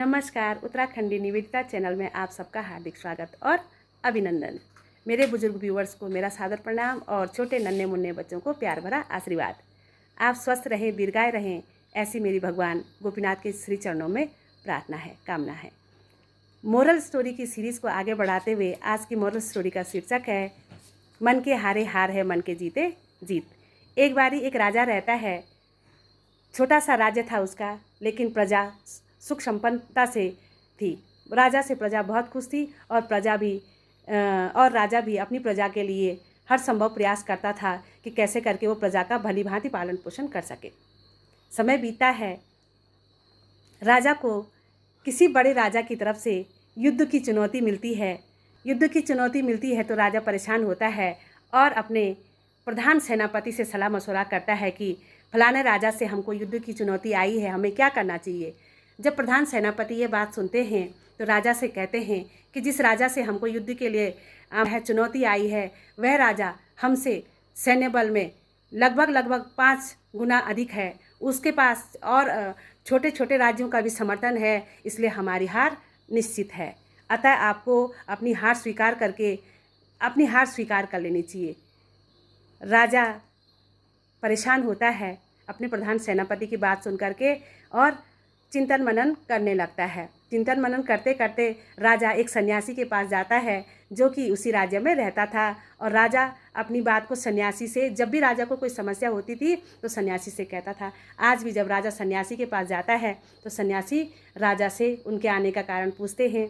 नमस्कार। उत्तराखंडी निवेदिता चैनल में आप सबका हार्दिक स्वागत और अभिनंदन। मेरे बुजुर्ग व्यूवर्स को मेरा सादर प्रणाम और छोटे नन्हे मुन्ने बच्चों को प्यार भरा आशीर्वाद। आप स्वस्थ रहें, दीर्घायु रहें, ऐसी मेरी भगवान गोपीनाथ के श्री चरणों में प्रार्थना है, कामना है। मोरल स्टोरी की सीरीज़ को आगे बढ़ाते हुए आज की मोरल स्टोरी का शीर्षक है मन के हारे हार है, मन के जीते जीत। एक बारी एक राजा रहता है। छोटा सा राज्य था उसका, लेकिन प्रजा सुख संपन्नता से थी। राजा से प्रजा बहुत खुश थी और राजा भी अपनी प्रजा के लिए हर संभव प्रयास करता था कि कैसे करके वो प्रजा का भली भांति पालन पोषण कर सके। समय बीतता है। राजा को किसी बड़े राजा की तरफ से युद्ध की चुनौती मिलती है। युद्ध की चुनौती मिलती है तो राजा परेशान होता है और अपने प्रधान सेनापति से सलाह मशवरा करता है कि फलाने राजा से हमको युद्ध की चुनौती आई है, हमें क्या करना चाहिए। जब प्रधान सेनापति ये बात सुनते हैं तो राजा से कहते हैं कि जिस राजा से हमको युद्ध के लिए चुनौती आई है वह राजा हमसे सैन्य बल में लगभग 5 गुना अधिक है। उसके पास और छोटे छोटे राज्यों का भी समर्थन है, इसलिए हमारी हार निश्चित है। अतः आपको अपनी हार स्वीकार कर लेनी चाहिए। राजा परेशान होता है अपने प्रधान सेनापति की बात सुन करके और चिंतन मनन करने लगता है। चिंतन मनन करते करते राजा एक सन्यासी के पास जाता है जो कि उसी राज्य में रहता था और राजा अपनी बात को सन्यासी से, जब भी राजा को कोई समस्या होती थी तो सन्यासी से कहता था। आज भी जब राजा सन्यासी के पास जाता है तो सन्यासी राजा से उनके आने का कारण पूछते हैं।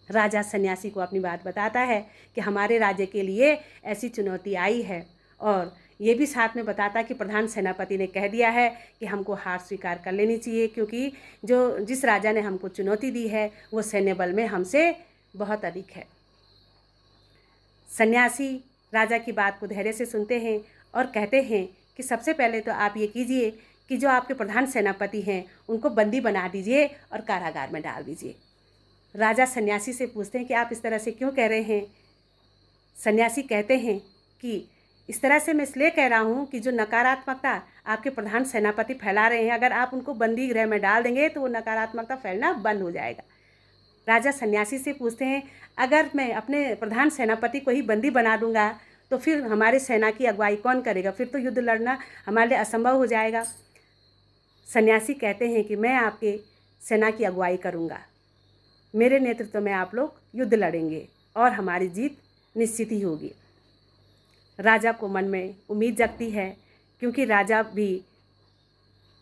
राजा सन्यासी को अपनी बात बताता है कि हमारे राज्य के लिए ऐसी चुनौती आई है और ये भी साथ में बताता कि प्रधान सेनापति ने कह दिया है कि हमको हार स्वीकार कर लेनी चाहिए, क्योंकि जिस राजा ने हमको चुनौती दी है वो सैन्य बल में हमसे बहुत अधिक है। सन्यासी राजा की बात को धैर्य से सुनते हैं और कहते हैं कि सबसे पहले तो आप ये कीजिए कि जो आपके प्रधान सेनापति हैं उनको बंदी बना दीजिए और कारागार में डाल दीजिए। राजा सन्यासी से पूछते हैं कि आप इस तरह से क्यों कह रहे हैं। सन्यासी कहते हैं कि इस तरह से मैं इसलिए कह रहा हूँ कि जो नकारात्मकता आपके प्रधान सेनापति फैला रहे हैं, अगर आप उनको बंदी गृह में डाल देंगे तो वो नकारात्मकता फैलना बंद हो जाएगा। राजा सन्यासी से पूछते हैं, अगर मैं अपने प्रधान सेनापति को ही बंदी बना दूंगा तो फिर हमारे सेना की अगुवाई कौन करेगा, फिर तो युद्ध लड़ना हमारे लिए असंभव हो जाएगा। सन्यासी कहते हैं कि मैं आपके सेना की अगुवाई करूँगा, मेरे नेतृत्व में आप लोग युद्ध लड़ेंगे और हमारी जीत निश्चित ही होगी। राजा को मन में उम्मीद जगती है, क्योंकि राजा भी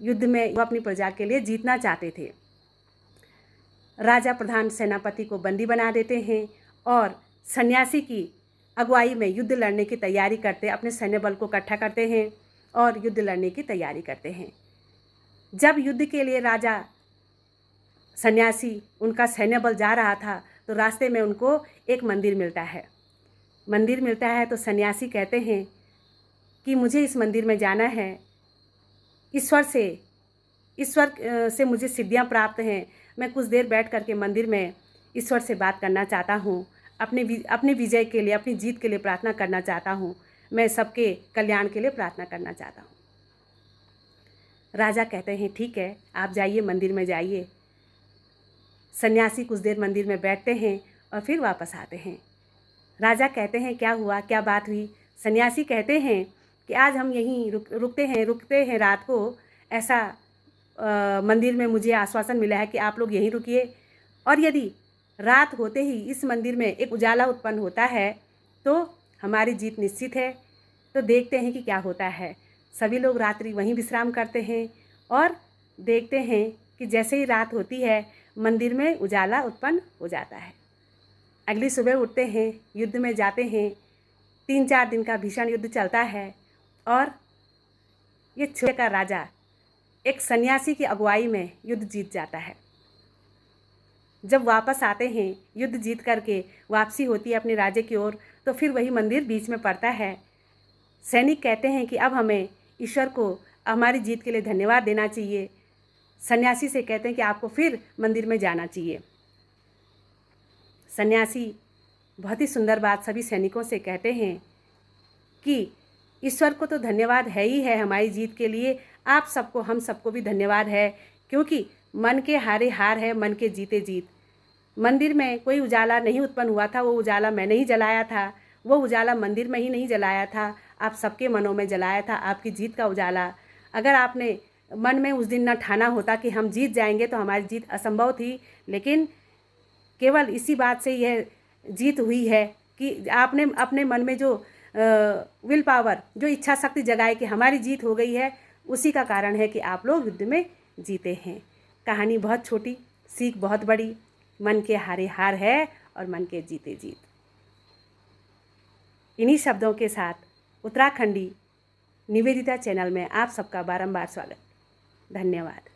युद्ध में वो अपनी प्रजा के लिए जीतना चाहते थे। राजा प्रधान सेनापति को बंदी बना देते हैं और सन्यासी की अगुवाई में युद्ध लड़ने की तैयारी करते, अपने सैन्य बल को इकट्ठा करते हैं और युद्ध लड़ने की तैयारी करते हैं। जब युद्ध के लिए राजा सन्यासी उनका सैन्य बल जा रहा था तो रास्ते में उनको एक मंदिर मिलता है। मंदिर मिलता है तो सन्यासी कहते हैं कि मुझे इस मंदिर में जाना है, ईश्वर से मुझे सिद्धियां प्राप्त हैं। मैं कुछ देर बैठ करके मंदिर में ईश्वर से बात करना चाहता हूँ, अपने विजय के लिए, अपनी जीत के लिए प्रार्थना करना चाहता हूँ, मैं सबके कल्याण के लिए प्रार्थना करना चाहता हूँ। राजा कहते हैं ठीक है, आप जाइए, मंदिर में जाइए। सन्यासी कुछ देर मंदिर में बैठते हैं और फिर वापस आते हैं। राजा कहते हैं क्या हुआ, क्या बात हुई। सन्यासी कहते हैं कि आज हम यहीं रुकते हैं रात को। ऐसा मंदिर में मुझे आश्वासन मिला है कि आप लोग यहीं रुकिए, और यदि रात होते ही इस मंदिर में एक उजाला उत्पन्न होता है तो हमारी जीत निश्चित है। तो देखते हैं कि क्या होता है। सभी लोग रात्रि वहीं विश्राम करते हैं और देखते हैं कि जैसे ही रात होती है मंदिर में उजाला उत्पन्न हो जाता है। अगली सुबह उठते हैं, युद्ध में जाते हैं। 3-4 दिन का भीषण युद्ध चलता है और ये छोटे का राजा एक सन्यासी की अगुवाई में युद्ध जीत जाता है। जब वापस आते हैं, युद्ध जीत करके वापसी होती है अपने राज्य की ओर, तो फिर वही मंदिर बीच में पड़ता है। सैनिक कहते हैं कि अब हमें ईश्वर को हमारी जीत के लिए धन्यवाद देना चाहिए। सन्यासी से कहते हैं कि आपको फिर मंदिर में जाना चाहिए। सन्यासी बहुत ही सुंदर बात सभी सैनिकों से कहते हैं कि ईश्वर को तो धन्यवाद है ही है हमारी जीत के लिए, आप सबको, हम सबको भी धन्यवाद है, क्योंकि मन के हारे हार है, मन के जीते जीत। मंदिर में कोई उजाला नहीं उत्पन्न हुआ था, वो उजाला मैंने ही जलाया था। वो उजाला मंदिर में ही नहीं जलाया था, आप सबके मनों में जलाया था, आपकी जीत का उजाला। अगर आपने मन में उस दिन न ठाना होता कि हम जीत जाएंगे तो हमारी जीत असंभव थी, लेकिन केवल इसी बात से यह जीत हुई है कि आपने अपने मन में जो विल पावर, जो इच्छा शक्ति जगाई कि हमारी जीत हो गई है, उसी का कारण है कि आप लोग युद्ध में जीते हैं। कहानी बहुत छोटी, सीख बहुत बड़ी। मन के हारे हार है और मन के जीते जीत। इन्हीं शब्दों के साथ उत्तराखंडी निवेदिता चैनल में आप सबका बारंबार स्वागत। धन्यवाद।